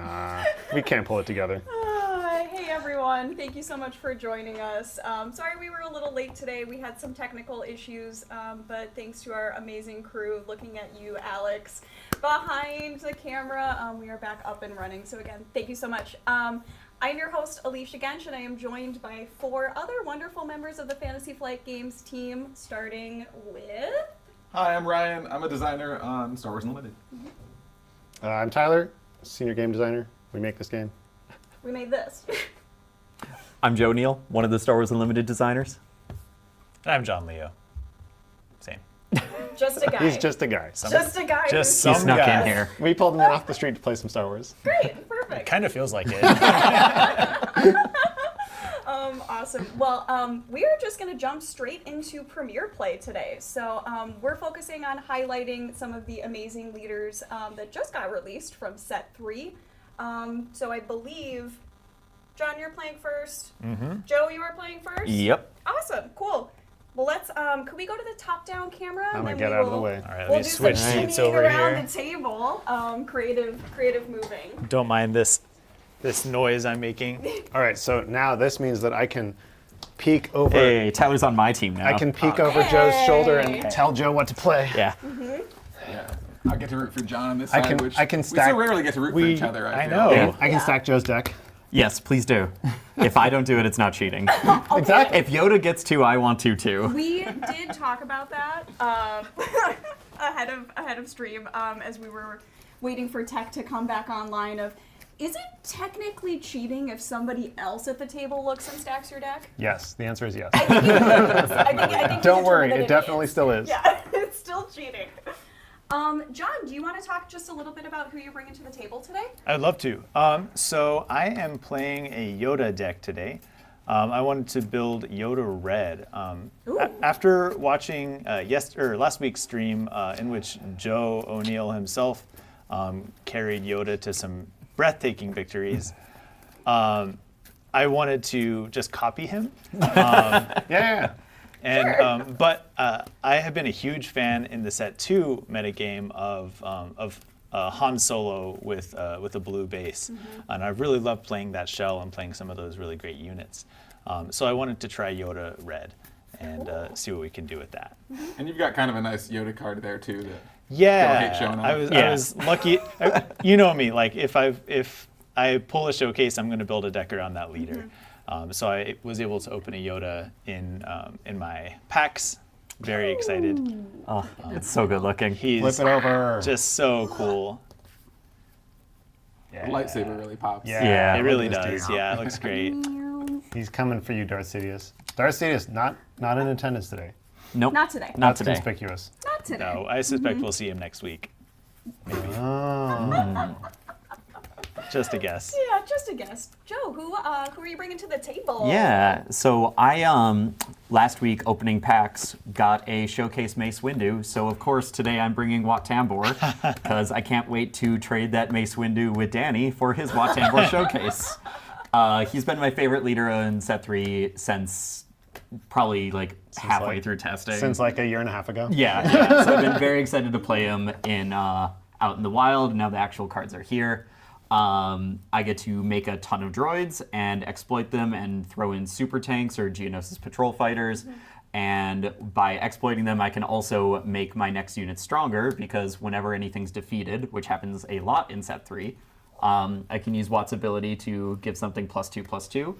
Nah, we can't pull it together. Hey everyone, thank you so much for joining us. Sorry we were a little late today. We had some technical issues, but thanks to our amazing crew, looking at you, Alex, behind the camera, we are back up and running. So again, thank you so much. I'm your host, Alicia Gensch, and I am joined by 4 other wonderful members of the Fantasy Flight Games team, starting with... Hi, I'm Ryan. I'm a designer on Star Wars Unlimited. I'm Tyler, senior game designer. We make this game. We made this. I'm Joe Neal, one of the Star Wars Unlimited designers. And I'm John Leo. Same. Just a guy. He's just a guy. Just a guy. Just who's- some He snuck guy. in here. We pulled him in off the street to play some Star Wars. Great, perfect. Kind of feels like it. Awesome. Well, we are just going to jump straight into Premiere Play today. So we're focusing on highlighting some of the amazing leaders that just got released from Set 3. So I believe, John, you're playing first. Mm-hmm. Joe, you are playing first? Yep. Awesome. Cool. Well, let's, could we go to the top-down camera? I'm and gonna get out of the way. All right, We'll let me do switch some seats shimmying over around here. the table. Creative moving. Don't mind this noise I'm making. All right, so now this means that I can peek over. Hey, Tyler's on my team now. I can peek over Joe's shoulder Hey. and tell Joe what to play. Yeah. Yeah. I get to root for John on this I side, can- which I can we stack- so rarely get to root for each other. I feel. know. Yeah, I can stack Joe's deck. Yes, please do. If I don't do it, it's not cheating. Exactly. If Yoda gets 2, I want 2 too. We did talk about that ahead of stream as we were waiting for tech to come back online. Is it technically cheating if somebody else at the table looks and stacks your deck? Yes, the answer is yes. I think we Don't worry, determined that it definitely is. still is. Yeah, it's still cheating. John, do you want to talk just a little bit about who you're bringing to the table today? I'd love to. So I am playing a Yoda deck today. I wanted to build Yoda Red. After watching last week's stream in which Joe O'Neill himself carried Yoda to some breathtaking victories, I wanted to just copy him. Yeah. And but I have been a huge fan in the Set 2 metagame of Han Solo with a blue base, and I really love playing that shell and playing some of those really great units. So I wanted to try Yoda Red and see what we can do with that. And you've got kind of a nice Yoda card there too. That Yeah, hate showing off. I was lucky. You know me, like if I pull a showcase, I'm going to build a deck around that leader. So I was able to open a Yoda in my packs. Very excited. Oh, it's so good looking. He's Flip it over. just so cool. the lightsaber really pops. Yeah. It really look at this does. dude. Yeah, it looks great. He's coming for you, Darth Sidious. Darth Sidious, not in attendance today. Nope. Not today. Not That's today. conspicuous. Not today. No, I suspect we'll see him next week. Oh. Just a guess. Yeah, just a guess. Joe, who are you bringing to the table? Yeah, so I last week opening packs got a showcase Mace Windu, so of course today I'm bringing Wat Tambor because I can't wait to trade that Mace Windu with Danny for his Wat Tambor showcase. He's been my favorite leader in Set 3 since probably like halfway through testing. Since like a year and a half ago. Yeah. So I've been very excited to play him in out in the wild. Now the actual cards are here. I get to make a ton of droids and exploit them and throw in super tanks or Geonosis patrol fighters. And by exploiting them, I can also make my next unit stronger because whenever anything's defeated, which happens a lot in Set 3, I can use Watt's ability to give something +2/+2.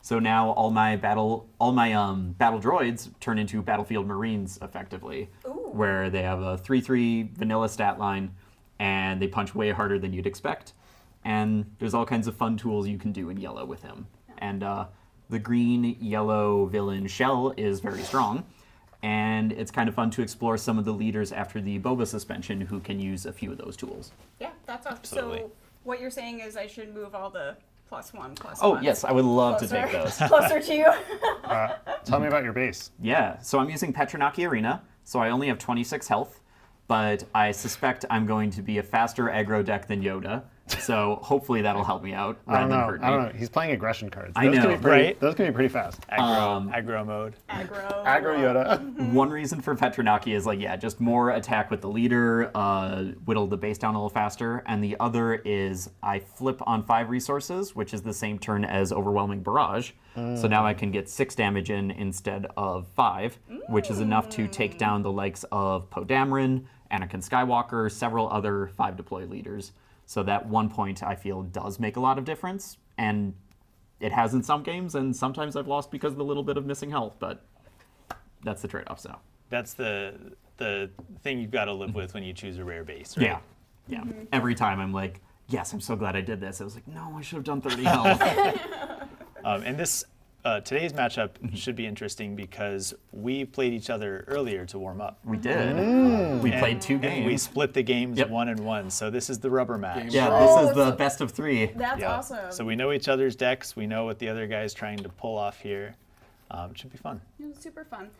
So now all my battle droids turn into Battlefield Marines effectively, where they have a 3/3 vanilla stat line and they punch way harder than you'd expect. And there's all kinds of fun tools you can do in yellow with him. And the green-yellow villain Shell is very strong. And it's kind of fun to explore some of the leaders after the Boba suspension who can use a few of those tools. Yeah, that's awesome. Absolutely. So what you're saying is I should move all the +1/+1. Oh, yes, I would love to take those. Closer to you. Tell me about your base. Yeah, so I'm using Petronaki Arena, so I only have 26 health, but I suspect I'm going to be a faster aggro deck than Yoda, So hopefully that'll help me out I rather don't than know. hurt I me. don't know. He's playing aggression cards. I Those can know, be pretty, right? Those can be pretty fast. Aggro mode. Aggro. Aggro Yoda. One reason for Petronaki is just more attack with the leader, whittle the base down a little faster, and the other is I flip on 5 resources, which is the same turn as Overwhelming Barrage. So now I can get 6 damage in instead of 5, which is enough to take down the likes of Poe Dameron, Anakin Skywalker, several other 5 deploy leaders. So that 1 point I feel does make a lot of difference, and it has in some games, and sometimes I've lost because of a little bit of missing health, but that's the trade-off. So That's the thing you've got to live with when you choose a rare base, right? yeah. Every time I'm like, yes, I'm so glad I did this. I was like, no, I should have done 30 health. And this today's matchup should be interesting because we played each other earlier to warm up. We did. We played 2 games. And we split the games Yep. 1-1. So this is the rubber match. Yeah, Oh, this is the so- best of 3. That's Yeah. awesome. So we know each other's decks. We know what the other guy's trying to pull off here. It should be fun. It was super fun.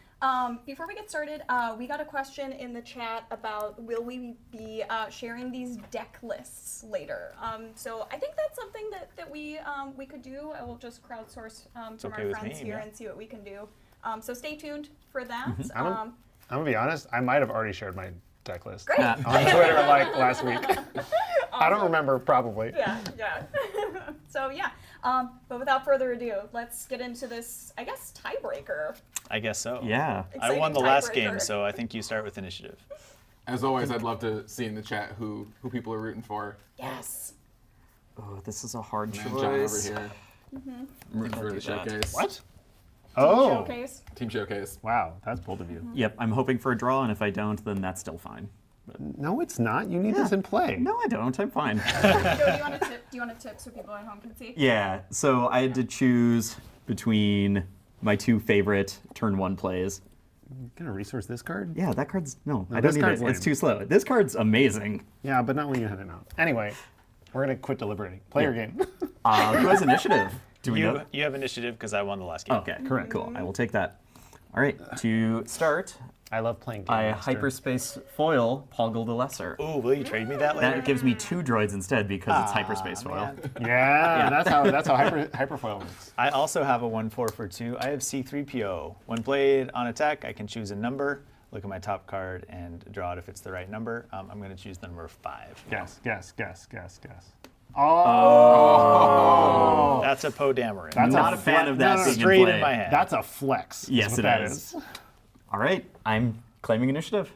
Before we get started, we got a question in the chat about will we be sharing these deck lists later. So I think that's something that we could do. I will just crowdsource from okay our with friends me, here yeah. and see what we can do. So stay tuned for that. I'm gonna be honest. I might have already shared my deck list Great. on Twitter last week. I don't remember, probably. Yeah. So yeah. But without further ado, let's get into this, I guess, tiebreaker. I guess so. Yeah. I won the Exciting last tiebreaker. game, so I think you start with initiative. As always, I'd love to see in the chat who people are rooting for. Yes. Oh, this is a hard Man, John over choice. here. I'm rooting for do the that. showcase. What? Oh. Showcase. Team showcase. Wow, that's bold of you. Yep, I'm hoping for a draw, and if I don't, then that's still fine. No, it's not. You need this in play. No, I don't. I'm fine. Joe, do you want to tip so people at home can see? Yeah, so I had to choose between my 2 favorite turn 1 plays. Gonna resource this card? Yeah, that card's no, I this don't need card's it. It's lame. too slow. This card's amazing. Yeah, but not when you have it out. Anyway, we're gonna quit deliberating. Play your game. Who has initiative? Do we know? You have initiative because I won the last game. Okay, correct. Cool. I will take that. All right, to start, I love playing. I Game Master. hyperspace foil Poggle the Lesser. Ooh, will you trade me that later? That gives me 2 droids instead because it's hyperspace foil. Man. Yeah, that's how hyperfoil works. I also have a 1/4 for 2. I have C3PO. When played on attack, I can choose a number, look at my top card, and draw it if it's the right number. I'm going to choose the number 5. Guess. Oh, That's a Poe Dameron. That's Not a fan of that being in Straight play. in my hand. that's a flex. Yes, what it that is. All right, I'm claiming initiative.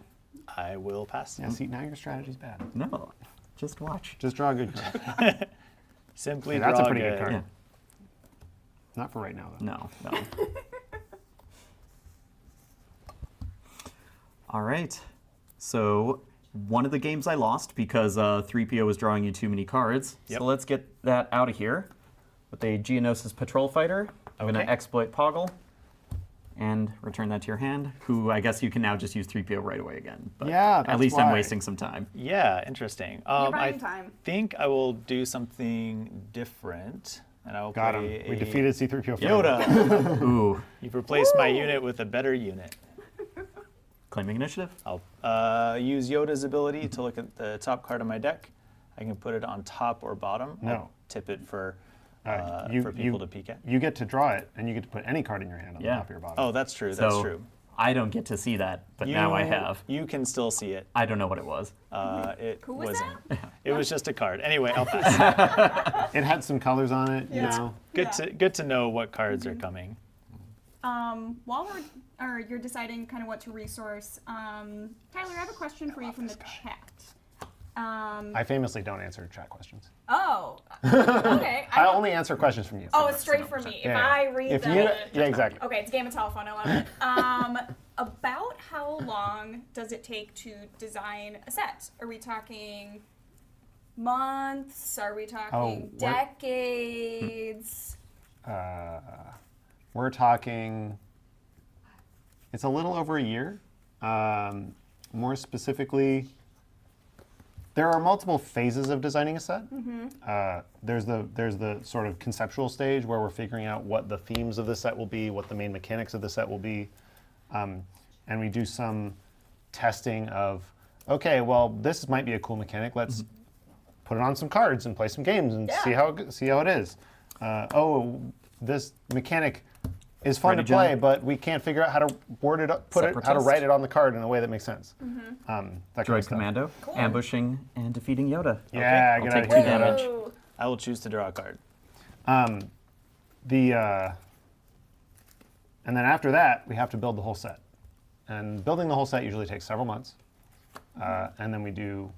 I will pass. Yeah, see, now your strategy's bad. No, just watch. Just draw a good card. Simply Yeah, that's draw a pretty good card. Yeah. Not for right now, though. No. All right. So one of the games I lost because 3PO was drawing you too many cards. Yep. So let's get that out of here with a Geonosis Patrol Fighter. I'm going Okay. to exploit Poggle and return that to your hand, who I guess you can now just use 3PO right away again. But Yeah, at that's least I'm why. wasting some time. Yeah, interesting. You're I buying time. think I will do something different, and I will Got play him. We a defeated C-3PO. Yoda. Ooh, You've replaced my unit with a better unit. claiming initiative. I'll use Yoda's ability to look at the top card of my deck. I can put it on top or bottom. No. I'll tip it for You- people to peek at. You get to draw it, and you get to put any card in your hand on Yeah. the top of your bottom. Oh, that's true. That's So true. I don't get to see that, but now I have. You can still see it. I don't know what it was. It Who was wasn't. that? It was just a card. Anyway, I'll pass. It had some colors on it, you Yeah. know. Good to know what cards are coming. While you're deciding kind of what to resource, Tyler, I have a question for you from the chat. I famously don't answer chat questions. Oh, okay. I only answer questions from you. Oh, it's straight for me. If Yeah. I read If them. you, yeah, exactly. Okay, it's a game of telephone. I love it. About how long does it take to design a set? Are we talking months? Are we talking we're- decades? We're talking. It's a little over a year. More specifically, there are multiple phases of designing a set. There's the sort of conceptual stage where we're figuring out what the themes of the set will be, what the main mechanics of the set will be, and we do some testing of, okay, well, this might be a cool mechanic. Let's put it on some cards and play some games and see how it is. Oh, this mechanic is fun Ready, to play, John? but we can't figure out how to word it up, how to Separatist. write it on the card in a way that makes sense. That kind of Droid stuff. commando, ambushing and defeating Yoda. Yeah, I'll get take out 2 of here. damage. Whoa. I will choose to draw a card. And then after that, we have to build the whole set. And building the whole set usually takes several months. And then we do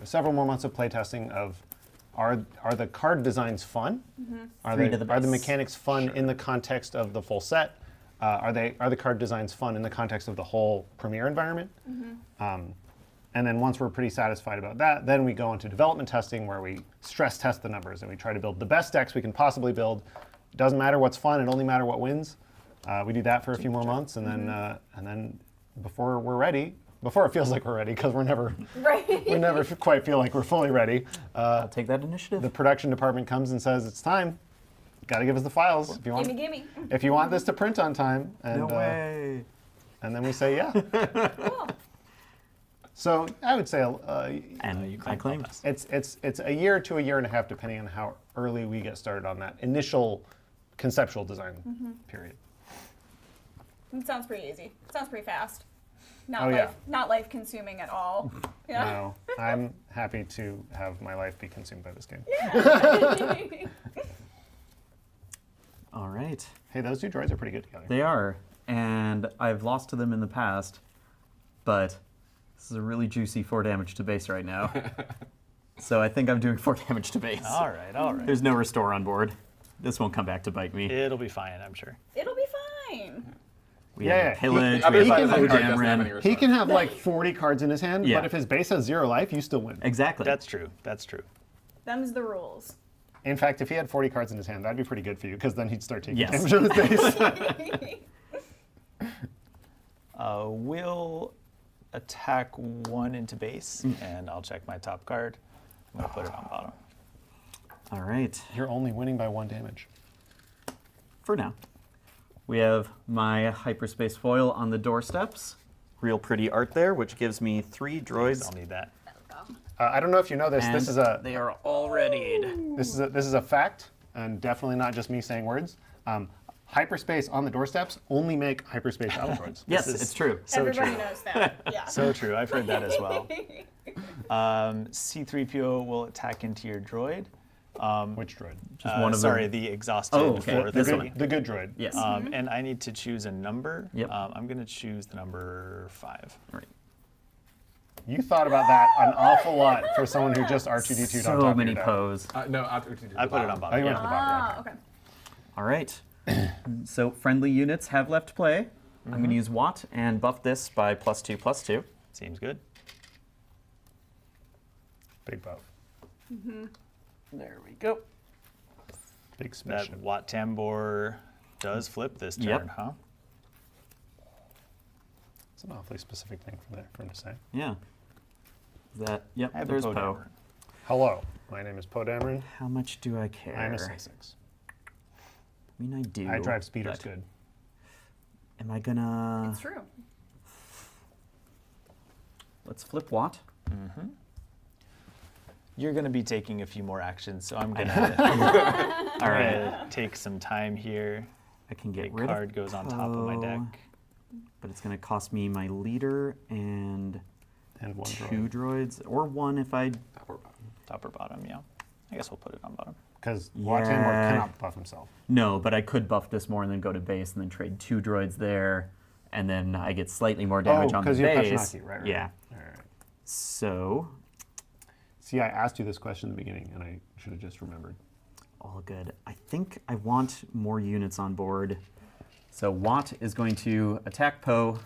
several more months of playtesting of are the card designs fun? Are Three they to the are the base. mechanics fun in the context of the full set? Are the card designs fun in the context of the whole premiere environment? And then once we're pretty satisfied about that, then we go into development testing where we stress test the numbers and we try to build the best decks we can possibly build. It doesn't matter what's fun, it only matters what wins. We do that for a few more months, and then before we're ready, before it feels like we're ready, because we never quite feel like we're fully ready. I'll take that initiative. The production department comes and says it's time. Got to give us the files if you want. Gimme. If you want this to print on time, and No way. and then we say yeah. Cool. So I would say And I claim. it's a year to a year and a half, depending on how early we get started on that initial conceptual design period. It sounds pretty easy. It sounds pretty fast. Oh, yeah. Not life consuming at all. Yeah. No, I'm happy to have my life be consumed by this game. All right. Hey, those two droids are pretty good together. They are. And I've lost to them in the past, but this is a really juicy 4 damage to base right now. So I think I'm doing 4 damage to base. All right, all right. There's no restore on board. This won't come back to bite me. It'll be fine, I'm sure. It'll be fine. We Yeah, have pillage, The we other have side of that card doesn't have any Damrin. He restore. can have like 40 cards in his hand, Yeah. but if his base has 0 life, you still win. Exactly. That's true, that's true. Them's the rules. In fact, if he had 40 cards in his hand, that'd be pretty good for you, because then he'd start taking Yes. damage on his base. We'll attack 1 into base, and I'll check my top card. I'm going to put it on bottom. All right. You're only winning by 1 damage. For now. We have my hyperspace foil on the doorsteps. Real pretty art there, which gives me 3 droids. I'll need that. I don't know if you know this. And This is a they are all readied. this is a fact, and definitely not just me saying words. Hyperspace on the doorsteps only make hyperspace battle droids. Yes, is- it's true. So Everybody true. knows that. Yeah. So true, I've heard that as well. C-3PO will attack into your droid. Which droid? Just one of sorry, them. the exhausted Oh, okay. for This the one. The good droid. Yes. And I need to choose a number. Yep. I'm going to choose the number 5. All right. You thought about that an awful lot for someone who just R2D2'd on top So of many your deck. pose. No, after to do I the put it bottom. on Oh, bottom. you went to the bottom. Ah, okay. All right. So friendly units have left play. I'm going to use Watt and buff this by +2/+2. Seems good. Big buff. There we go. Big That smash. Wat Tambor does flip this turn, Yep. huh? It's an awfully specific thing for him to say. Yeah. Is that? Yep. I have There's a Poe. Poe. Hello, my name is Poe Dameron. How much do I care? I'm a C6. I mean, I do. I drive speeders but good. Am I gonna? It's true. Let's flip Watt. You're going to be taking a few more actions, so I'm going to All right. take some time here. I can A get rid card of goes on top of my Poe, deck. but it's gonna cost me my leader and And 1 2 droid. droids, or 1 if I. Top or bottom. Top or bottom, yeah. I guess we'll put it on bottom. Because Yeah. Wattenmore cannot buff himself. No, but I could buff this more and then go to base and then trade 2 droids there, and then I get slightly more damage on the because you're base. Peshinaki, right? Yeah. All right. So See, I asked you this question in the beginning, and I should have just remembered. all good. I think I want more units on board. So Watt is going to attack Poe,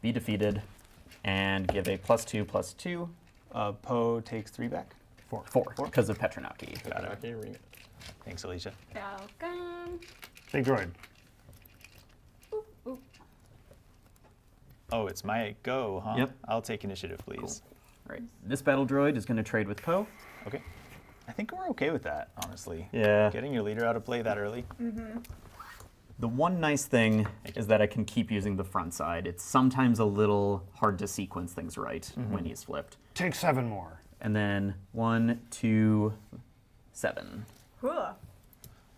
be defeated, and give a +2/+2. Poe takes 3 back. 4. 4 because of Petronaki. Got it. Okay, ring it. Thanks, Alicia. Welcome. Big droid. Oop, oop. Oh, it's my go, huh? Yep. I'll take initiative, please. All right. This battle droid is going to trade with Poe. Okay. I think we're okay with that, honestly. Yeah. Getting your leader out of play that early. The one nice thing is that I can keep using the front side. It's sometimes a little hard to sequence things right when he's flipped. Take 7 more. And then 1, 2, 7. Huh.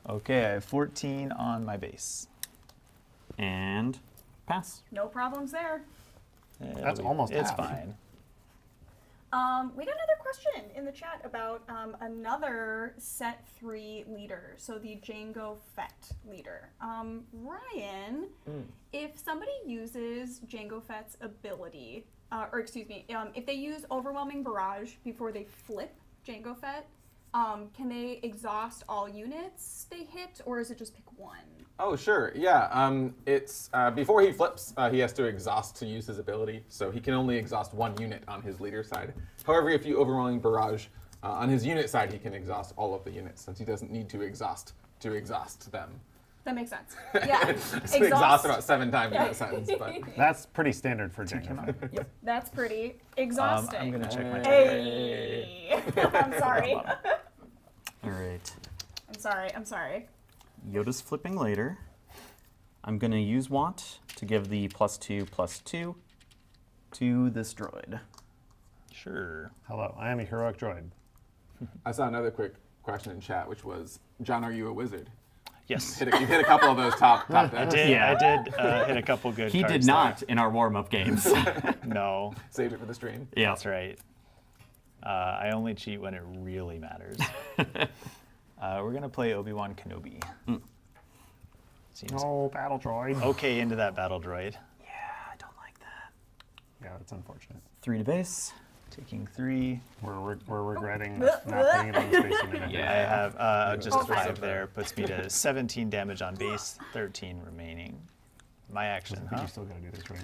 Okay, I have 14 on my base. And pass. No problems there. That's almost It's half. fine. We got another question in the chat about another set 3 leader, so the Jango Fett leader. Ryan, if somebody uses Jango Fett's ability, if they use Overwhelming Barrage before they flip Jango Fett, can they exhaust all units they hit, or is it just pick one? Oh, sure. Yeah. It's before he flips, he has to exhaust to use his ability, so he can only exhaust 1 unit on his leader side. However, if you overwhelming barrage on his unit side, he can exhaust all of the units, since he doesn't need to exhaust them. That makes sense. Yeah. Exhaust about 7 times in that sentence, but That's pretty standard for Jango. That's pretty exhausting. I'm going to check my Hey. I'm sorry. All right. I'm sorry. Yoda's flipping later. I'm going to use Want to give the +2/+2 to this droid. Sure. Hello, I am a heroic droid. I saw another quick question in chat, which was, John, are you a wizard? Yes. You hit a couple of those top I decks. did. Yeah. I did hit a couple good He cards did not in our warm-up games. there. No, Saved it for the stream. Yeah. that's right. I only cheat when it really matters. We're going to play Obi-Wan Kenobi. Seems No, battle droid. okay into that battle droid. Yeah, I don't like that. Yeah, that's unfortunate. 3 to base. Taking 3. We're regretting not putting it on Space Marine. Yeah. I have just Oh, 5 fine. there. Puts me to 17 damage on base, 13 remaining. My action, But huh? you still gotta do this right.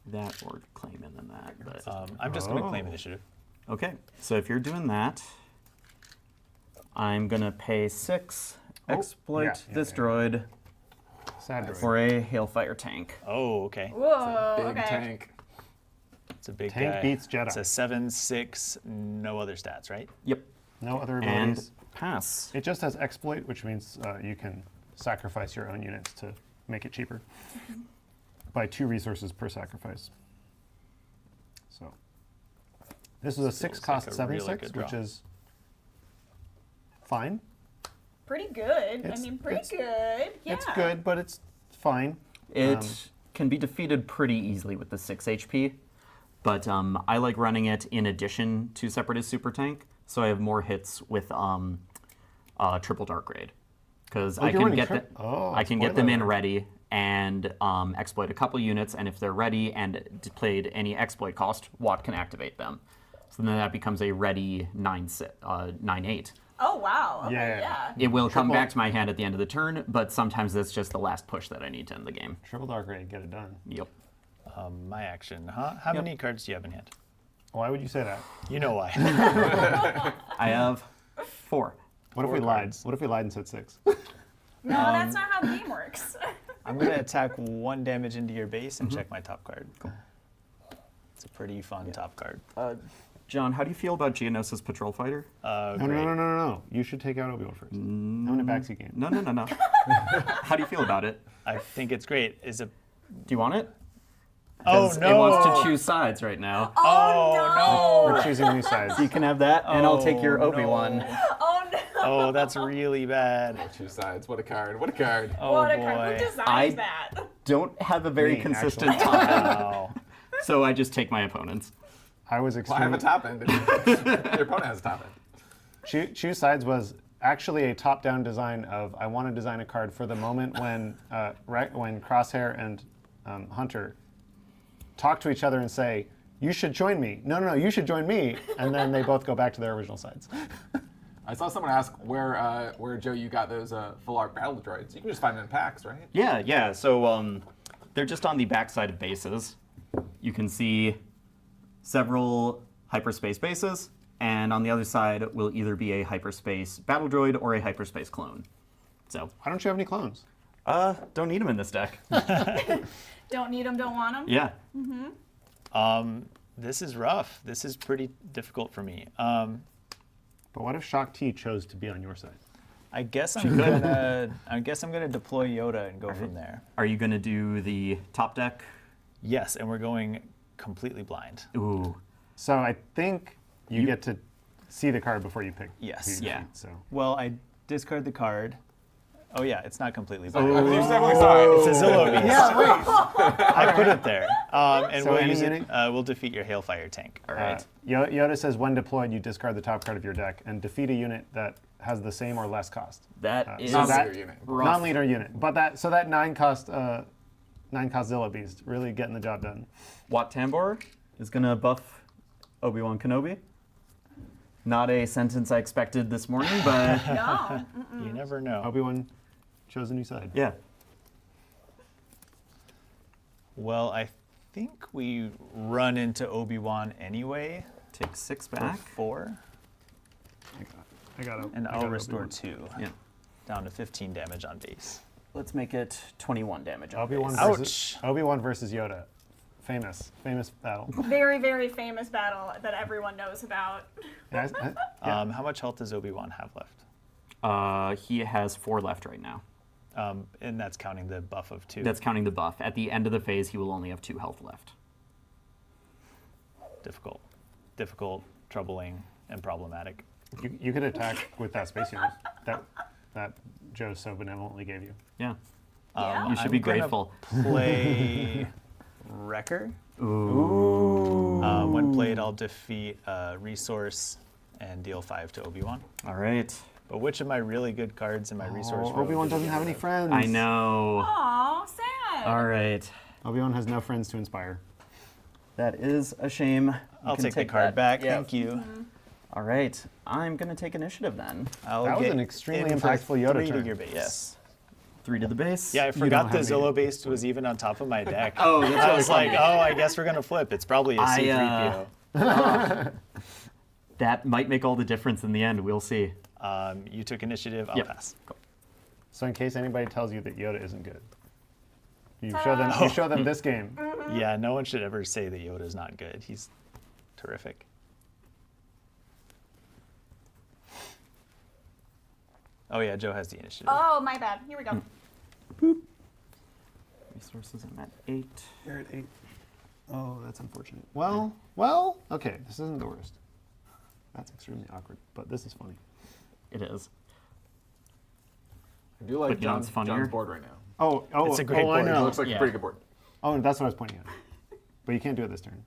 That or claim in that. But I'm just going to claim Oh. initiative. okay, so if you're doing that, I'm gonna pay 6, exploit yeah, this yeah. droid Sad droid. for a Hailfire tank. Oh, okay. Whoa. Big okay. tank. It's a big Tank guy. beats Jedi. It's a 7/6, no other stats, right? Yep. No other And abilities. pass. It just has exploit, which means you can sacrifice your own units to make it cheaper by 2 resources per sacrifice. So this is a 6 Feels cost like a 7/6, really good which draw. is fine. Pretty good. It's- Pretty it's- good. Yeah. It's good, but it's fine. It can be defeated pretty easily with the 6 HP, but I like running it in addition to Separatist Super Tank, so I have more hits with triple dark grade, because I you're can running get I can get them in spoiler. ready and exploit a couple units, and if they're ready and played any exploit cost, Watt can activate them. So then that becomes a ready 9/8. Oh wow. Okay, Yeah. yeah. It will come Triple- back to my hand at the end of the turn, but sometimes that's just the last push that I need to end the game. Triple dark raid, get it done. Yep. My action, huh? How many cards do you have in hand? Why would you say that? You know why. I have 4. What if we 4 lied? cards. What if we lied and said 6? No, that's not how the game works. I'm going to attack 1 damage into your base and check my top card. It's a pretty fun top card. John, how do you feel about Geonosis Patrol Fighter? No, Great. no. You should take out Obi-Wan first. How many backseat games? No. How do you feel about it? I think it's great. Is it? Do you want it? Oh 'Cause no! It wants to choose sides right now. Oh We're choosing new sides. You can have that, and I'll take your Oh, Obi-Wan. no. Oh no. Oh, that's really bad. 2 sides. What a card. What a card. Oh What a boy. card. Who designs I- that? Don't have a very Me, consistent actually. time, Wow. so I just take my opponents. I was Well, I have extremely. a top end. Your opponent has a top end. Choose sides was actually a top-down design of I want to design a card for the moment when when Crosshair and Hunter talk to each other and say, "You should join me." No, you should join me, and then they both go back to their original sides. I saw someone ask where Joe you got those full art battle droids. You can just find them in packs, right? Yeah. So they're just on the backside of bases. You can see several hyperspace bases, and on the other side will either be a hyperspace battle droid or a hyperspace clone. So, Why don't you have any clones? don't need them in this deck. Don't need them, don't want them. Yeah. This is rough. This is pretty difficult for me. But what if Shock T chose to be on your side? I guess I'm gonna deploy Yoda and go from there. Are you going to do the top deck? Yes, and we're going completely blind. Ooh. So I think you get to see the card before you pick. Yes. who you Yeah. shoot, So Well, I discard the card. Oh yeah, it's not completely I black. think you definitely saw it. It's a Zillow Beast. yeah, wait. I put it there. And So we'll any use it. unit? We'll defeat your Hailfire tank. All right. Yoda says when deployed, you discard the top card of your deck and defeat a unit that has the same or less cost. That is so that- Non-leader unit. rough. Non-leader unit, but that 9-cost Zillow Beast really getting the job done. Wat Tambor is going to buff Obi-Wan Kenobi. Not a sentence I expected this morning, but No. You never know. Obi-Wan chose a new side. yeah. Well, I think we run into Obi-Wan anyway. Take 6 For back. 4, I got it. and I'll restore 2, Yeah. down to 15 damage on base. Let's make it 21 damage. on Obi-Wan base. versus Ouch. Obi-Wan versus Yoda. Famous battle. Very, very famous battle that everyone knows about. Yeah, yeah. How much health does Obi-Wan have left? He has 4 left right now. And that's counting the buff of 2. That's counting the buff. At the end of the phase, he will only have 2 health left. difficult, troubling, and problematic. You could attack with that space unit that Joe so benevolently gave you. Yeah. Yeah. You should be I'm gonna grateful. Play Wrecker. Ooh. When played, I'll defeat resource and deal 5 to Obi-Wan. All right. But which of my really good cards in my resource row Obi-Wan did you doesn't get have rid any of? friends. I know. Aw, sad. All right. Obi-Wan has no friends to inspire. That is a shame. You I'll can take the card that. back. Yeah. Thank you. All right. I'm going to take initiative then. I'll That was get an extremely in for impactful Yoda 3 to turn. your base. Yes. 3 to the base. Yeah, I forgot don't the have Zillow any. base was even on top of my deck. Oh, that's I was like, oh, I guess we're gonna flip. It's probably a C3PO. That might make all the difference in the end. We'll see. You took initiative. I'll Yep. pass. So in case anybody tells you that Yoda isn't good, you show them this game. Yeah, no one should ever say that Yoda's not good. He's terrific. Oh yeah, Joe has the initiative. Oh, my bad. Here we go. Resources, I'm at 8. You're at 8. Oh, that's unfortunate. Well, okay, this isn't the worst. That's extremely awkward, but this is funny. It is. I do like But you know what's funnier? John's board right now. Oh, It's a great I board. It know. looks like Yeah. a pretty good board. Oh, and that's what I was pointing at. But you can't do it this turn.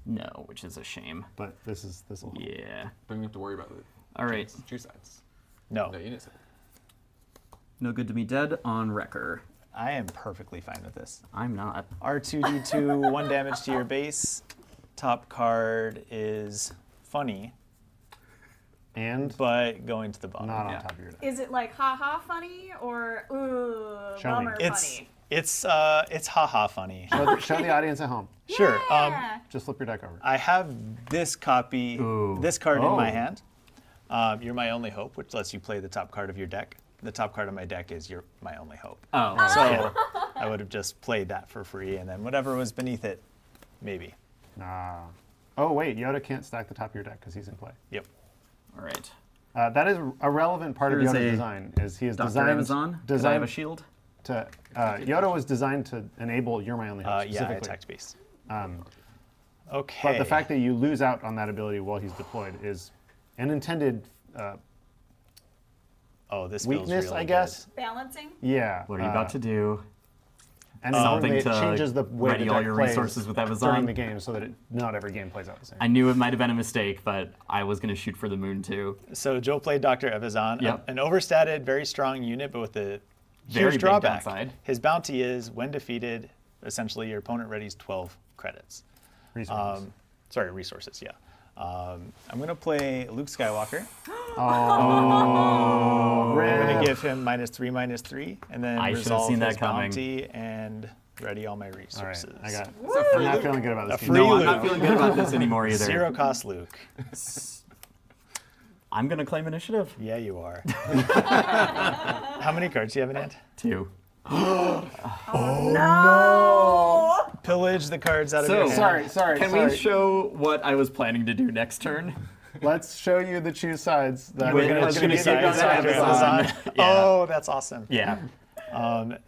No, which is a shame. But this will. Yeah. Don't have to worry about it. All right. Two sides. No, No unit side. No good to be dead on Wrecker. I am perfectly fine with this. I'm not. R2D2, 1 damage to your base. Top card is funny, And but going to the bottom. not on Yeah. top of your deck. Is it like haha funny or ooh Show me. bummer It's funny? it's haha funny. Show the audience at home. Sure. Yeah. Just flip your deck over. I have this copy, Ooh. this card in my Oh. hand. You're My Only Hope, which lets you play the top card of your deck. The top card of my deck is You're My Only Hope. Oh. So I would have just played that for free, and then whatever was beneath it, maybe. Nah. Oh wait, Yoda can't stack the top of your deck because he's in play. Yep. All right. That is a relevant part Here's of Yoda's a design. Is he is Dr. designed Amazon. Could I have a designed shield? to Yoda was designed to enable You're My Only Hope Yeah, I specifically. attacked base. Um, Okay. But the fact that you lose out on that ability while he's deployed is an intended oh, this feels weakness, really I guess. Balancing. Yeah. What are you about to do? And Something importantly, it to changes the way ready the all deck your plays resources with during Amazon? the game, so that not every game plays out the same. I knew it might have been a mistake, but I was going to shoot for the moon too. So Joe played Dr. Evazan, Yep. an overstated, very strong unit, but with a Very huge big drawback. downside. His bounty is, when defeated, essentially your opponent readies 12 credits. Resources. Resources, yeah. I'm going to play Luke Skywalker. Oh, I'm going to give him -3/-3, and then I should have resolve seen that his coming. bounty and ready all my All right, resources. I got. I'm not feeling good about this. A game. free No, I'm Luke. not feeling good about this anymore either. Zero cost Luke. I'm going to claim initiative. Yeah, you are. How many cards do you have in hand? 2. No. Pillage the cards out of So- your hand. Sorry. Can we show what I was planning to do next turn? Let's show you the choose sides. That We're we're gonna gonna choose give you sides. guys Amazon. Amazon. Oh, that's awesome. Yeah.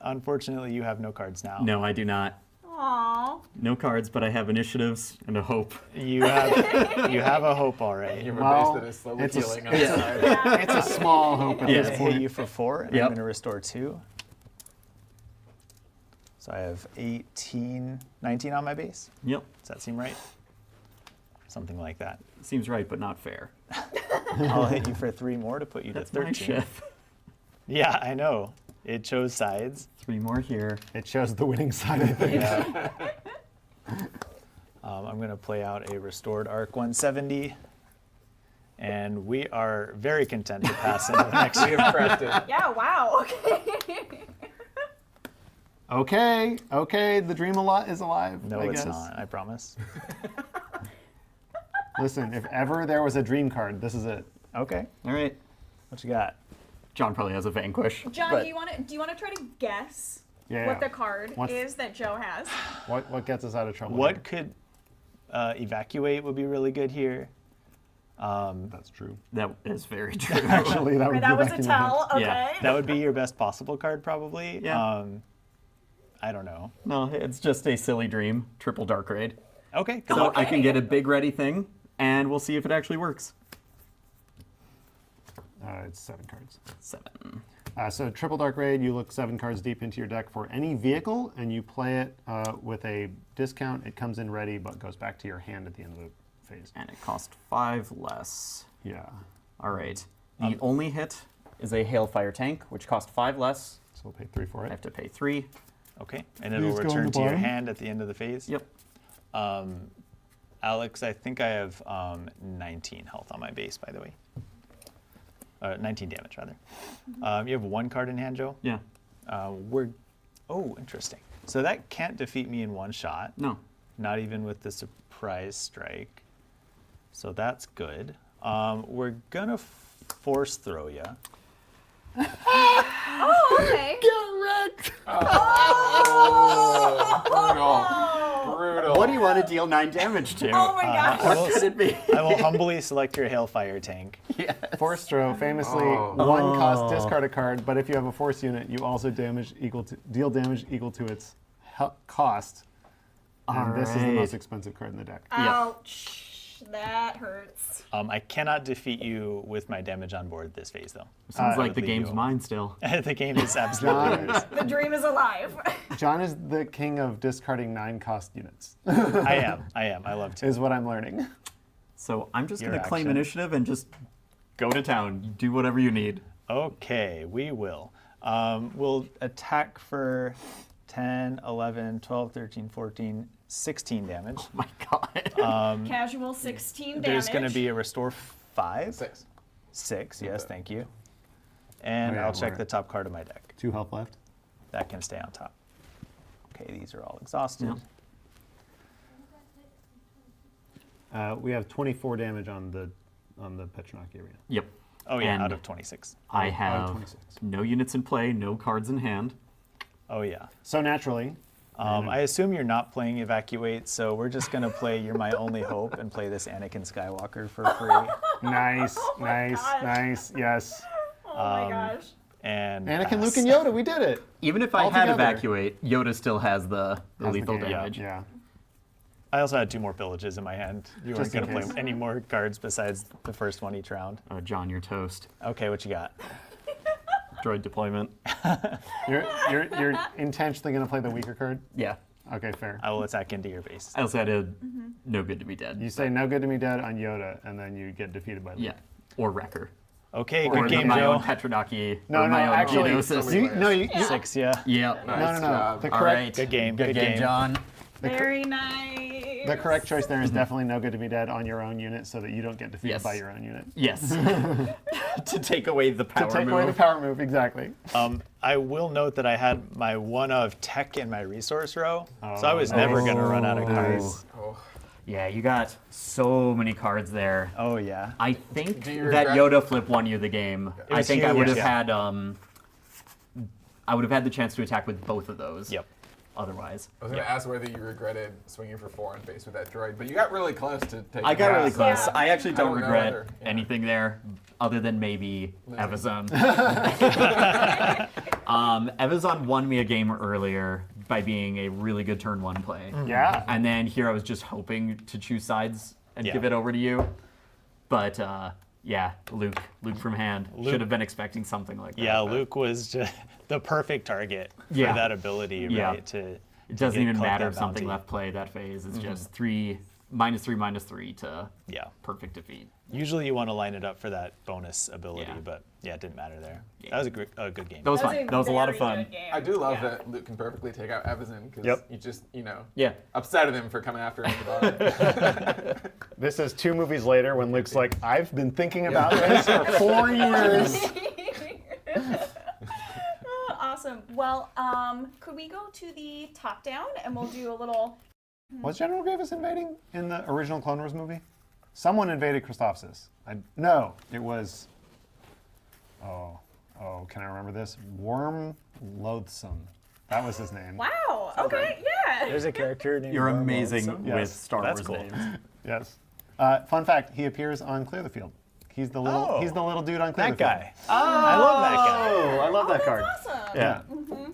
Unfortunately, you have no cards now. No, I do not. Aww. No cards, but I have initiatives and a hope. You have a hope, all right. You have a Well, base that is slowly it's a- healing on the side. It's a small hope at I'm this gonna hit point. you for 4, and Yep. I'm going to restore 2. So I have 19 on my base. Yep. Does that seem right? Something like that. Seems right, but not fair. I'll hit you for 3 more to put you That's to 13. my ship. Yeah, I know. It chose sides. 3 more here. It shows the winning side, I think. Yeah. I'm going to play out a restored arc 170. And we are very content to pass into the next We have crafted. Yeah, wow. Okay. Okay, the dream is alive. No, I it's guess. not, I promise. Listen, if ever there was a dream card, this is it. Okay. All right. What you got? John probably has a vanquish. John, But- do you want to try to guess Yeah. what the card What's- is that Joe has? What gets us out of trouble? What here? could evacuate would be really good here. That's true. That is very true. Actually, that would That be was back a in my head. tell. Okay. Yeah, That would be your best possible card, probably. Yeah. I don't know. No, it's just a silly dream. Triple dark raid. Okay. Good So luck. I can get a big ready thing, and we'll see if it actually works. It's 7 cards. 7. So triple dark raid, you look 7 cards deep into your deck for any vehicle, and you play it with a discount. It comes in ready, but goes back to your hand at the end of the phase. And it cost 5 less. Yeah. All right. The only hit is a Hailfire tank, which cost 5 less. So we'll pay 3 for I it. have to pay 3. Okay. And it'll Please go on return the to your bottom. hand at the end of the phase. Yep. Alex, I think I have 19 health on my base, by the way. 19 damage, rather. You have 1 card in hand, Joe? Yeah. Oh, interesting. So that can't defeat me in 1 shot. No. Not even with the surprise strike. So that's good. We're going to force throw you. Oh, okay. Brutal. What do you want to deal 9 damage to? Oh my gosh. What could it be? I will humbly select your Hailfire tank. Force throw, famously, Oh. 1 cost, discard a card, but if you have a force unit, you also deal damage equal to its cost. And this is the Alright. most expensive card in the deck. Ouch. That hurts. I cannot defeat you with my damage on board this phase, though. Sounds like would the leave game's you- mine still. The game is absolutely yours. The dream is alive. John is the king of discarding 9 cost units, I am. I love to. is what I'm learning. So I'm just Your going to claim action. initiative and just go to town. Do whatever you need. Okay, we will. We'll attack for 10, 11, 12, 13, 14, 16 damage. Oh my god. Casual 16 damage. There's going to be a restore 5. 6. 6, yes, thank you. And Oh, yeah, I'll check we're- the top card of my deck. 2 health left. That can stay on top. Okay, these are all exhausted. Yeah. We have 24 damage on the Petronaki area. Yep. Oh yeah, And out of 26. I out of have 26. no units in play, no cards in hand. Oh yeah. So naturally, I assume you're not playing Evacuate, so we're just gonna play You're My Only Hope and play this Anakin Skywalker for free. nice, my nice, gosh. nice, yes. Oh my gosh. And Anakin, pass. Luke, and Yoda, we did it. Even if I All had together. evacuate, Yoda still has the That's the lethal game, damage. Yeah. I also had 2 more pillages in my hand. You weren't Just in gonna play case. any more cards besides the first one each round. John, you're toast. Okay, what you got? Droid deployment. You're intentionally going to play the weaker card? Yeah. Okay, fair. I will attack into your base. I also had a no good to be dead. You say no good to me dead on Yoda, and then you get defeated by Luke. Yeah. Or Wrecker. Okay, Or good game, my own Joe. Petronaki. No, or no, my own actually, Geonosis. you, 6, yeah. Yep. Nice no. job. The All correct, right. Good game, Good good game, game. John. Very nice. the correct choice there is definitely no good to be dead on your own unit, so that you don't get defeated Yes. by your own unit. Yes. To take away the power To take move. away the power move, exactly. I will note that I had my 1 of tech in my resource row, so I was never going to run out of cards. Oh. Yeah, you got so many cards there. Oh, yeah. I think Do you that regret- Yoda flip won you the game. I was think I huge, would have yeah. had I would have had the chance to attack with both of those. Yep. Otherwise, I was going to ask whether you regretted swinging for 4 on face with that droid, but you got really close to taking I got really that. close. Yeah. I actually I don't don't know regret whether- yeah. anything there, other than maybe Losing. Evazon. Evazon won me a game earlier, by being a really good turn 1 play. Yeah. And then here I was just hoping to choose sides and Yeah. give it over to you. But yeah, Luke from hand. Luke- Should have been expecting something like that. Yeah, but Luke was just the perfect target Yeah. for that ability, Yeah. right? It doesn't even collect matter that if something bounty. left play that phase. It's just -3/-3 to Yeah. perfect defeat. Usually you want to line it up for that bonus ability, Yeah. but yeah, it didn't matter there. Yeah. That was a good game. That was fun. That was a lot of very fun. good game. I do love Yeah. that Luke can perfectly take out Evazin because Yep. you just, Yeah. upset at him for coming after him at the bottom. This is 2 movies later when Luke's like, I've been thinking about this for 4 years. Oh, awesome. Well, could we go to the top down and we'll do a little. Was General Grievous invading in the original Clone Wars movie? Someone invaded Christophsis. No, it was. Oh, can I remember this? Worm Loathsome. That was his name. Wow. Okay. Yeah. There's a character named You're Worm amazing Loathsome. with Yes. Star That's Wars cool. names. Yes. Fun fact: he appears on Clear the Field. He's the little. Oh. He's the little dude on Clear That the Field. guy. I love that guy. Oh, I love that That's card. awesome. Yeah.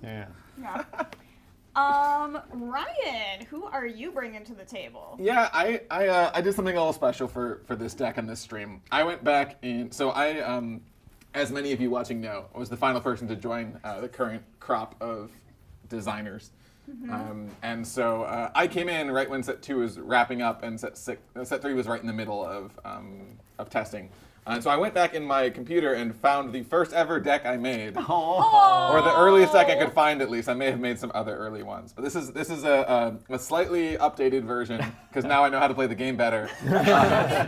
Yeah. Yeah. Ryan, who are you bringing to the table? Yeah, I did something a little special for this deck on this stream. I went back in, so I, as many of you watching know, was the final person to join the current crop of designers. And so I came in right when set 2 was wrapping up, and set 3 was right in the middle of testing. And so I went back in my computer and found the first ever deck I made, or the earliest deck I could find at least. I may have made some other early ones, but this is a slightly updated version because now I know how to play the game better.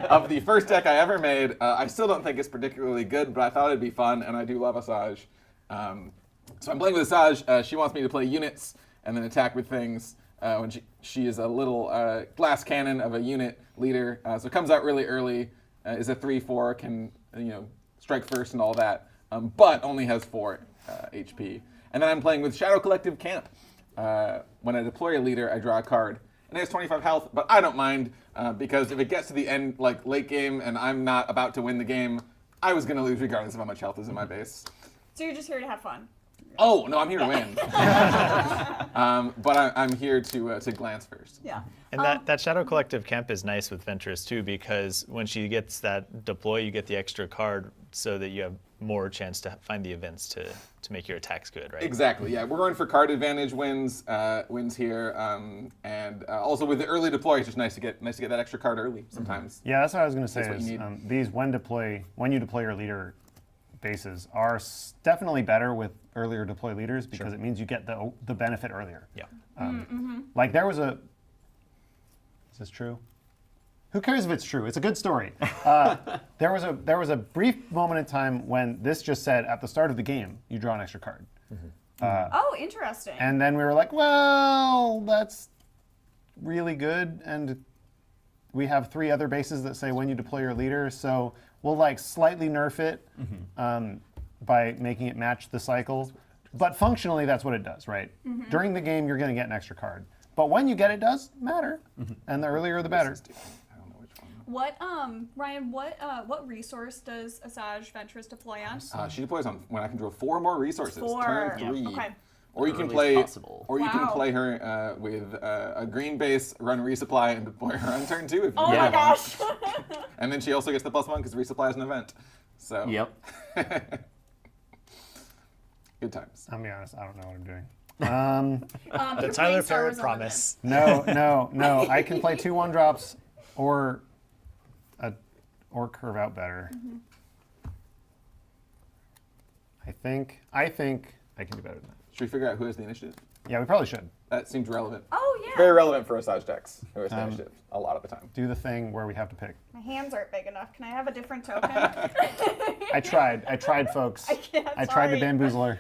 Of the first deck I ever made. I still don't think it's particularly good, but I thought it'd be fun, and I do love Asajj. So I'm playing with Asajj. She wants me to play units and then attack with things. When she is a little glass cannon of a unit leader, so it comes out really early. Is a 3/4, can strike first and all that, but only has 4 HP. And then I'm playing with Shadow Collective Camp. When I deploy a leader, I draw a card, and it has 25 health, but I don't mind because if it gets to the end, like late game, and I'm not about to win the game, I was going to lose regardless of how much health is in my base. So you're just here to have fun. Oh no, I'm here to win. But I'm here to glance first. Yeah. And that Shadow Collective Camp is nice with Ventress too, because when she gets that deploy, you get the extra card so that you have more chance to find the events to make your attacks good, right? Exactly. Yeah, we're going for card advantage wins here, and also with the early deploy, it's just nice to get that extra card early sometimes. Yeah, that's what I was going to say. That's what Is you need. these when you deploy your leader bases are definitely better with earlier deploy leaders because it means you get the benefit earlier. Yeah. Like there was a. Is this true? Who cares if it's true? It's a good story. There was a brief moment in time when this just said at the start of the game you draw an extra card, Oh, interesting. and then we were like, well, that's really good, and we have 3 other bases that say when you deploy your leader, so we'll like slightly nerf it by making it match the cycle. But functionally, that's what it does, right? During the game, you're going to get an extra card. But when you get it does matter, and the earlier the better. I don't know which one. What, Ryan? What resource does Asajj Ventress deploy on? She deploys on when I can draw 4 more resources. 4. Turn 3. Okay. Or you can Early as play, possible. or you can Wow. play her with a green base, run resupply, and deploy her on turn 2 if you Oh want. my gosh. And then she also gets the +1 because resupply is an event. So Yep. good times. I'll be honest, I don't know what I'm doing. The You're Tyler playing Star Parrott Wars promise. No. I can play 2 1-drops or curve out better. I think I can do better than that. Should we figure out who has the initiative? Yeah, we probably should. That seems relevant. Oh yeah. Very relevant for Asajj decks. Who has the initiative a lot of the time. Do the thing where we have to pick. My hands aren't big enough. Can I have a different token? I tried, folks. I can't, I tried to sorry. bamboozle her.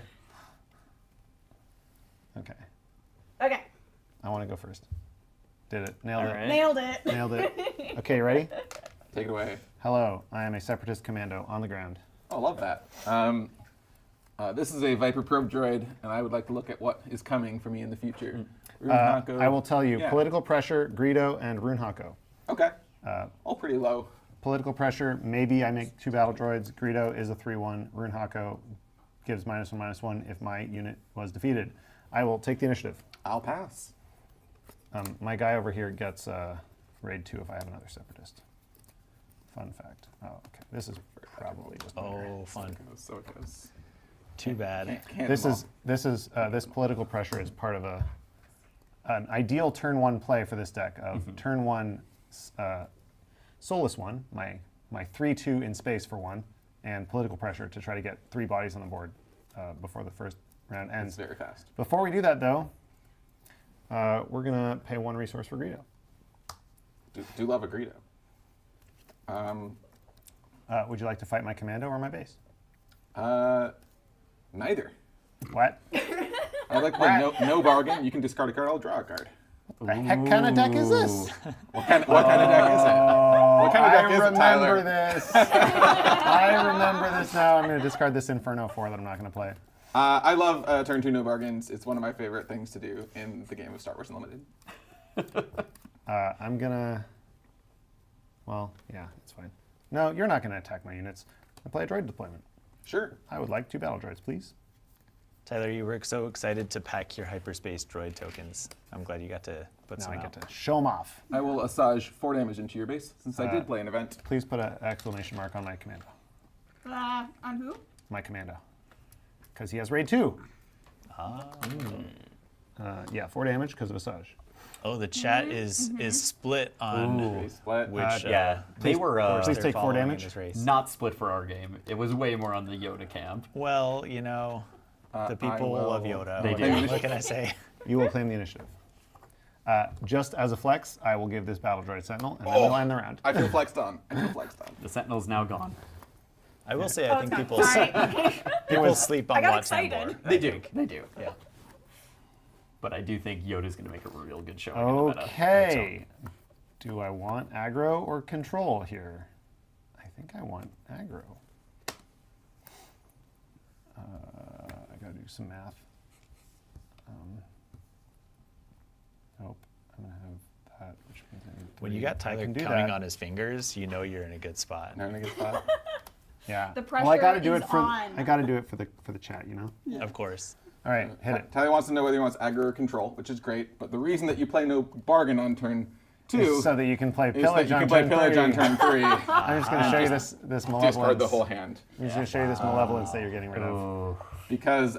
Okay, Okay. I want to go first. Did it. Nailed it. Alright. Nailed it. Nailed it. Okay, you ready? Take it away. Hello, I am a separatist commando on the ground. Oh, love that. This is a Viper probe droid, and I would like to look at what is coming for me in the future. Runehako. I will tell you, Yeah. political pressure, Greedo, and Runehako. Okay. All pretty low. Political pressure, maybe I make 2 battle droids. Greedo is a 3/1. Runehako gives -1/-1 if my unit was defeated. I will take the initiative. I'll pass. My guy over here gets raid 2 if I have another separatist. Fun fact. Oh, okay. This is probably just better. Oh, fun. So it goes. Too bad. Can't This political pressure is part of an ideal turn 1 play for this deck of turn 1 Soulless 1, my 3/2 in space for 1, and political pressure to try to get 3 bodies on the board before the first round It's ends. very fast. Before we do that, though, we're going to pay 1 resource for Greedo. Do love a Greedo. Would you like to fight my commando or my base? Neither. What? I like to play no bargain. You can discard a card. I'll draw a card. What the heck kind of deck is this? What kind of deck is it? What kind of deck is it, Tyler? This. I remember this now. I'm going to discard this Inferno 4 that I'm not going to play. I love turn 2 no bargains. It's one of my favorite things to do in the game of Star Wars Unlimited. I'm going to... Well, yeah, it's fine. No, you're not going to attack my units. I play a droid deployment. Sure. I would like 2 battle droids, please. Tyler, you were so excited to pack your hyperspace droid tokens. I'm glad you got to put Now some I out. get to show them off. I will assage 4 damage into your base since I did play an event. Please put an exclamation mark on my commando. On who? My commando. Because he has raid 2. Yeah, 4 damage because of Asajj. Oh, the chat is split on They split. which. Yeah, they were please they're take 4 following in damage. this race. not split for our game. It was way more on the Yoda camp. Well, you know, the people will- love Yoda. They What do. can- What can I say? You will claim the initiative. Just as a flex, I will give this battle droid Sentinel, and then we'll end the round. I feel flexed on. The Sentinel's now gone. I will say, Oh, I think it's people, gone. Sorry. people sleep on I got Wat excited. Tambor. They do. They do. Yeah. But I do think Yoda's going to make a real good showing in the meta. Okay. Do I want aggro or control here? I think I want aggro. I gotta do some math. Nope. I'm gonna have that, which means I need 3. When you got I Tyler can do counting that. on his fingers, you know you're in a good spot. Not in a good spot. Yeah. The well, I gotta pressure do is it for on. I gotta do it for the chat, you know. Of course. All right, hit it. Tyler wants to know whether he wants aggro or control, which is great. But the reason that you play no bargain on turn 2 It's so that you can play is that pillage you on can play turn pillage 3. on turn 3. I'm just gonna show you this malevolence. Discard the whole hand. I'm just gonna show you this malevolence that you're getting rid of. Oh. Because,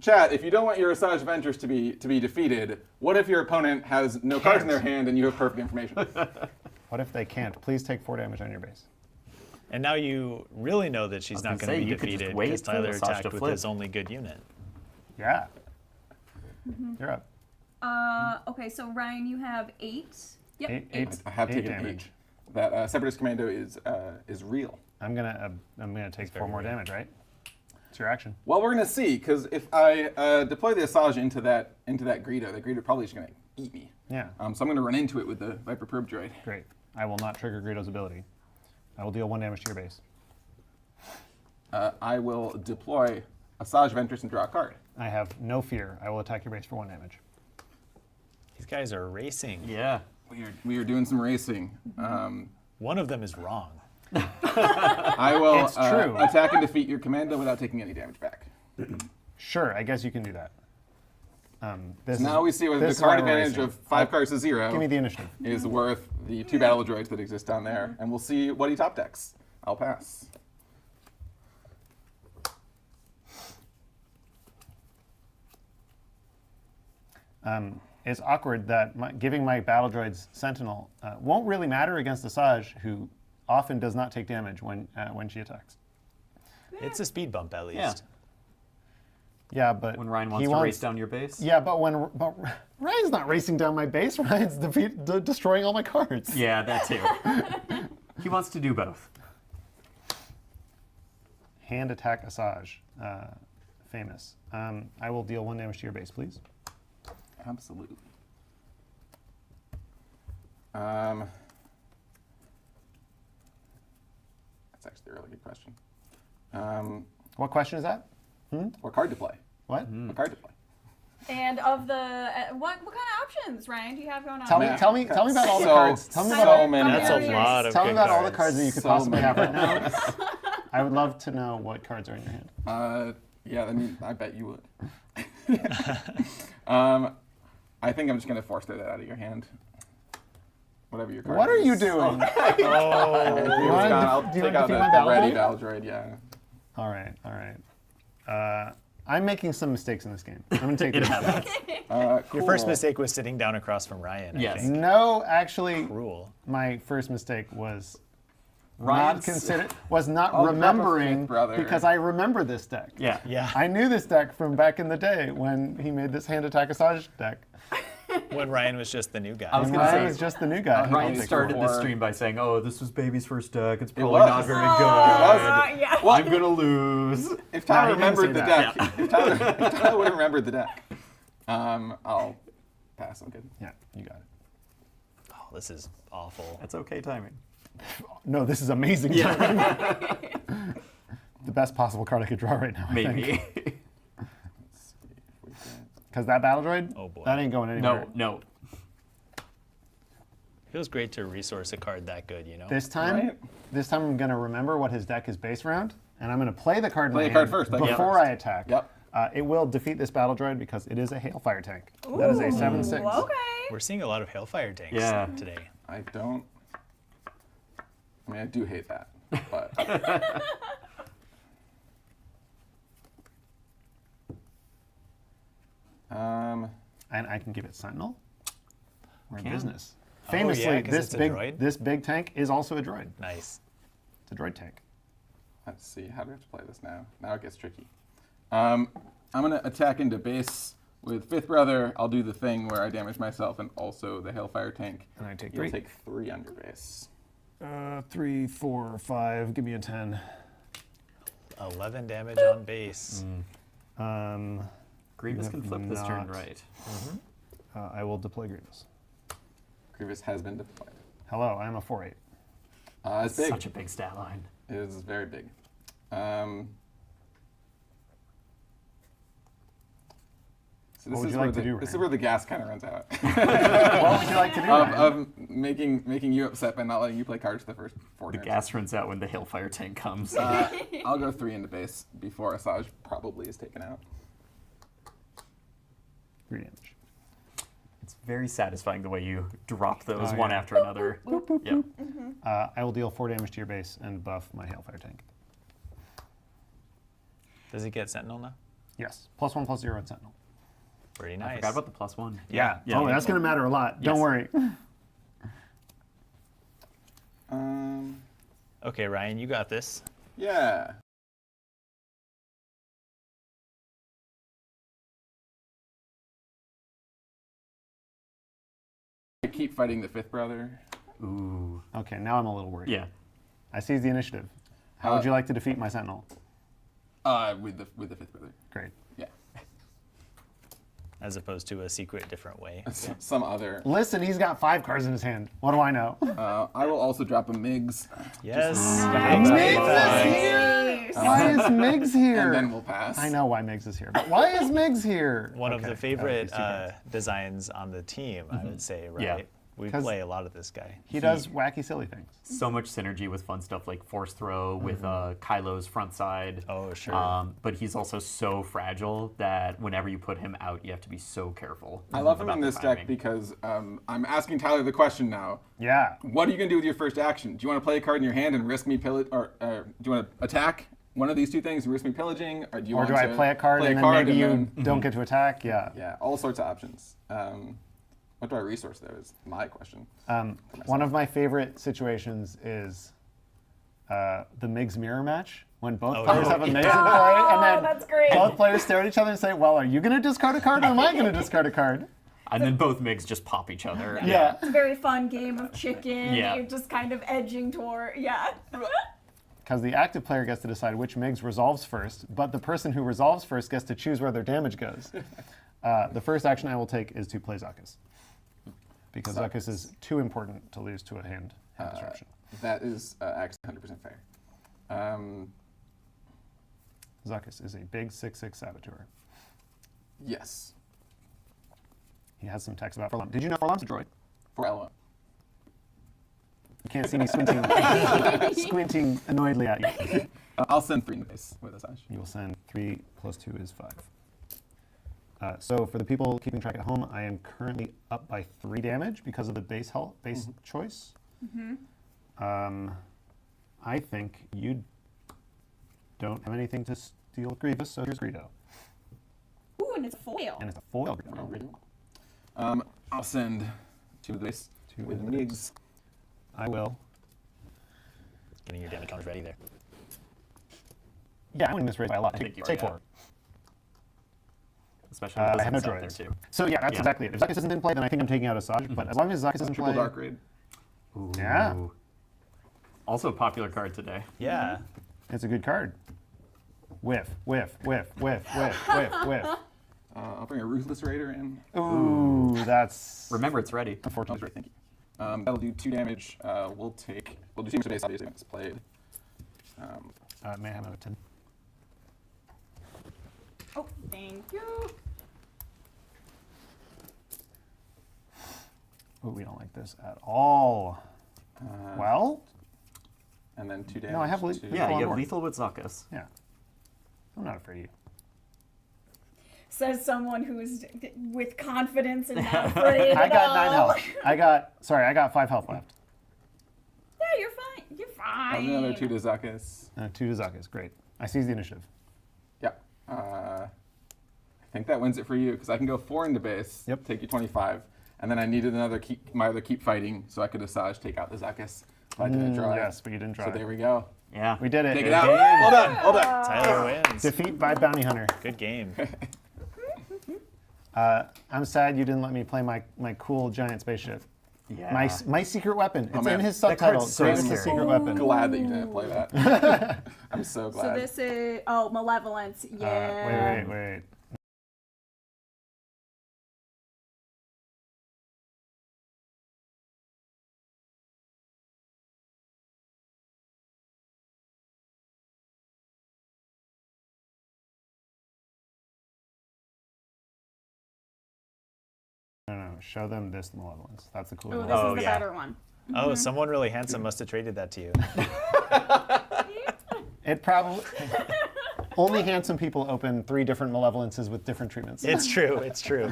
Chad, if you don't want your Asajj Ventress to be defeated, what if your opponent has no cards in their hand and you have perfect information? What if they can't? Please take 4 damage on your base. And now you really know that she's not gonna going say, to be you could just defeated wait because for Tyler Asajj attacked to with flip. his only good unit. Yeah. You're up. Okay, so Ryan, you have 8. Yep. 8 I have taken damage. 8. That Separatist Commando is real. I'm gonna take 4 more damage, right? It's your action. Well, we're gonna see, because if I deploy the Asajj into that Greedo, the Greedo probably is gonna eat me. Yeah. So I'm gonna run into it with the Viper Probe Droid. Great. I will not trigger Greedo's ability. I will deal 1 damage to your base. I will deploy Asajj Ventress and draw a card. I have no fear. I will attack your base for 1 damage. These guys are racing. Yeah. We are doing some racing. One of them is wrong. I will It's true. attack and defeat your commando without taking any damage back. Sure, I guess you can do that. This Now we see whether the this is card why we're advantage racing. of 5 cards to 0 Give me the initiative. is worth the 2 battle droids that exist down there, and we'll see what he top decks. I'll pass. It's awkward that giving my battle droids Sentinel won't really matter against Asajj, who often does not take damage when she attacks. It's a speed bump at least. Yeah. Yeah, but When Ryan he wants to race down your base. Yeah, but Ryan's not racing down my base. Ryan's destroying all my cards. Yeah, that too. He wants to do both. Hand attack Asajj, famous. I will deal 1 damage to your base, please. Absolutely. That's actually a really good question. What question is that? What card to play? What? What card to play? And of the what kind of options, Ryan, do you have going on? Tell me about all the cards. Tell me about so all. many. That's a lot of Tell me good about all cards. the cards that you could So possibly many. have right now. I would love to know what cards are in your hand. Yeah, I mean, I bet you would. I think I'm just gonna force that out of your hand. Whatever your card What are is. you doing? It's You gone. wanna I'll do you take wanna out defeat the my battle ready droid? Valdroid, yeah. All right, all right. I'm making some mistakes in this game. I'm gonna take It this. happens. Cool. Your first mistake was sitting down across from Ryan. Yes. I think. No, actually, Cruel. my first mistake was Ryan's- not I'll drop a remembering fifth brother. because I remember this deck. Yeah. Yeah. I knew this deck from back in the day when he made this hand attack Asajj deck. When Ryan was just the new guy. I was And gonna Ryan say, was just the new guy. Ryan I'll started take this four. stream by saying, "Oh, this was Baby's first deck. It's It probably was. not very It good. was. Yeah. I'm gonna lose." If Tyler he didn't remembered say the that. deck, if Tyler would have remembered the deck, I'll pass. I'm good. Yeah, you got it. Oh, this is awful. That's okay timing. No, this is amazing. timing. The best possible card I could draw right now. Maybe. Because that battle droid, Oh, boy. that ain't going anywhere. no. Feels great to resource a card that good, you know? This time, Right. I'm gonna remember what his deck is based around, and I'm gonna play the card in Play my a card hand first, I guess. before I attack. Yep. It will defeat this battle droid because it is a Hailfire tank. That is a 7/6. Ooh, okay. We're seeing a lot of Hellfire tanks Yeah. today. I don't. I mean, I do hate that, but And I can give it Sentinel. We're in Can. business. Oh, Famously, yeah, 'cause this it's a big droid? this big tank is also a droid. Nice. It's a droid tank. let's see. How do we have to play this now? Now it gets tricky. I'm gonna attack into base with Fifth Brother. I'll do the thing where I damage myself and also the Hailfire tank. And I take You'll 3. take 3 on your base. 3, 4, 5. Give me a 10. 11 damage on base. Grievous You can have flip this turn not. right. I will deploy Grievous. Grievous has been deployed. Hello, I am a 4/8. It's big. Such a big stat line. It is very big. So What this would is you where like to the, do, This is Ryan? where the gas kind of runs out. What would you like to do? Ryan? of making you upset by not letting you play cards the first 4 The turns. gas runs out when the Hailfire tank comes. I'll go 3 into base before Asajj probably is taken out. 3 damage. It's very satisfying the way you drop those Oh, one yeah. after another. Yep. I will deal 4 damage to your base and buff my Hailfire tank. Does he get Sentinel now? Yes. +1/+0 and Sentinel. Pretty I nice. forgot about the +1. Yeah. Yeah. Oh, that's going to matter a lot. Don't Yes. worry. Okay, Ryan, you got this. Yeah. I keep fighting the Fifth Brother. Ooh. Okay, now I'm a little worried. Yeah. I seize the initiative. How would you like to defeat my Sentinel? With the Fifth Brother. Great. Yeah. As opposed to a secret different way. Some other. Listen, he's got 5 cards in his hand. What do I know? I will also drop a Migs. Yes. Why is Miggs here? And then we'll pass. I know why Miggs is here, but why is Miggs here? One of Okay, the that would be favorite stupid. designs on the team, I would say, right? Yeah. We 'Cause play a lot of this guy. He does wacky, silly things. So much synergy with fun stuff like Force Throw with Kylo's front side. Oh, sure. But he's also so fragile that whenever you put him out, you have to be so careful. I love him about in the this deck timing. because I'm asking Tyler the question now. Yeah. What are you going to do with your first action? Do you want to play a card in your hand and risk me pillage, or do you want to attack one of these 2 things and risk me pillaging, or do you Or want do to I play a card play and a then card maybe you and then- don't get to attack? Yeah. Yeah, all sorts of options. What do I resource though? Is my question. One of my favorite situations is the Miggs mirror match when both players have a Miggs in play, and then that's great. both players stare at each other and say, "Well, are you going to discard a card, or am I going to discard a card?" And then both MIGs just pop each other. Yeah. It's a very fun game of chicken. Yeah. You're just kind of edging toward, yeah. Because the active player gets to decide which Miggs resolves first, but the person who resolves first gets to choose where their damage goes. The first action I will take is to play Zuckuss. Because Zuckuss is too important to lose to a hand disruption. That is actually 100% fair. Zuckuss is a big 6/6 saboteur. Yes, He has some text about Furlong. Did you know Furlong's a droid? for Ella. You can't see me squinting, squinting annoyedly at you. I'll send 3 into base with Asajj. You will send 3 + 2 is 5. So for the people keeping track at home, I am currently up by 3 damage because of the base choice. I think you don't have anything to steal Grievous, so here's Greedo. Ooh, and it's a foil. And it's a foil Greedo. I'll send 2 of this with Migs. I will. Getting your damage counters ready there. Yeah, I'm going to misraise by a lot. think you are, Take yeah. 4. Especially with I have no Zuckuss out there droids. too. So yeah, that's Yeah. exactly it. If Zuckuss isn't in play, then I think I'm taking out Asajj. But as long as Zuckuss isn't Triple play, Dark Raid. yeah, Also a popular card today. Yeah. it's a good card. Whiff, whiff, whiff, whiff, whiff, whiff, whiff. I'll bring a Ruthless Raider in. Ooh, that's Remember, it's ready. unfortunate. Right, thank you. That'll do 2 damage. We'll do 2 damage to base, obviously, when it's played. May I have another 10? Oh, thank you. Ooh, we don't like this at all. Well, And then 2 damage. No, I have to- Yeah, you have More. lethal with Zuckuss. yeah. I'm not afraid of you. Says someone who's with confidence and not afraid I at got all. 9 health. I got 5 health left. Yeah, you're fine. You're I'll fine. do another 2 to Zuckuss. 2 to Zuckuss, great. I seize the initiative. Yeah. I think that wins it for you because I can go 4 into base. Yep. Take you 25, and then I needed my other keep fighting so I could Asajj take out the Zuckuss. If I didn't draw it. Yes, but you didn't draw So it. there we go. Yeah. We did it. Take Good it out. game. Well done. Well done. Tyler wins. Defeat by Bounty Hunter. Good game. I'm sad you didn't let me play my cool giant spaceship. Yeah. My secret weapon. It's man. in his That card's subtitle. so Greatest scary. secret weapon. Glad that you didn't play that. I'm so glad. So this is malevolence. Yeah. Wait. No. Show them this malevolence. That's the cool Oh, one. this Oh, is the yeah. better one. Oh, someone really handsome must have traded that to you. It probably only handsome people open 3 different malevolences with different treatments. It's true. It's true.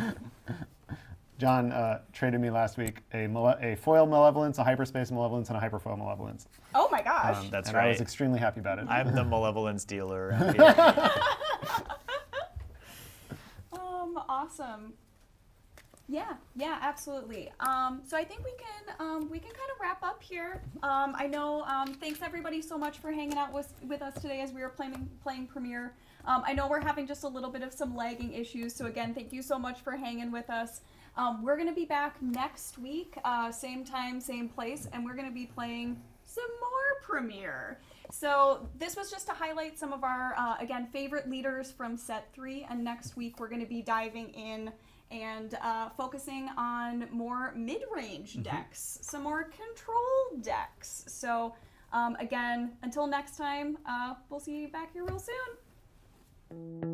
John traded me last week a foil malevolence, a hyperspace malevolence, and a hyperfoil malevolence. Oh my gosh. That's and I was right. extremely happy about it. I'm the malevolence dealer around here. Awesome. Yeah, absolutely. So I think we can kind of wrap up here. I know. Thanks everybody so much for hanging out with us today as we were playing Premiere. I know we're having just a little bit of some lagging issues. So again, thank you so much for hanging with us. We're gonna be back next week, same time, same place, and we're gonna be playing some more Premiere. So this was just to highlight some of our again favorite leaders from set 3, and next week we're gonna be diving in and focusing on more mid-range decks, some more control decks. So again, until next time, we'll see you back here real soon.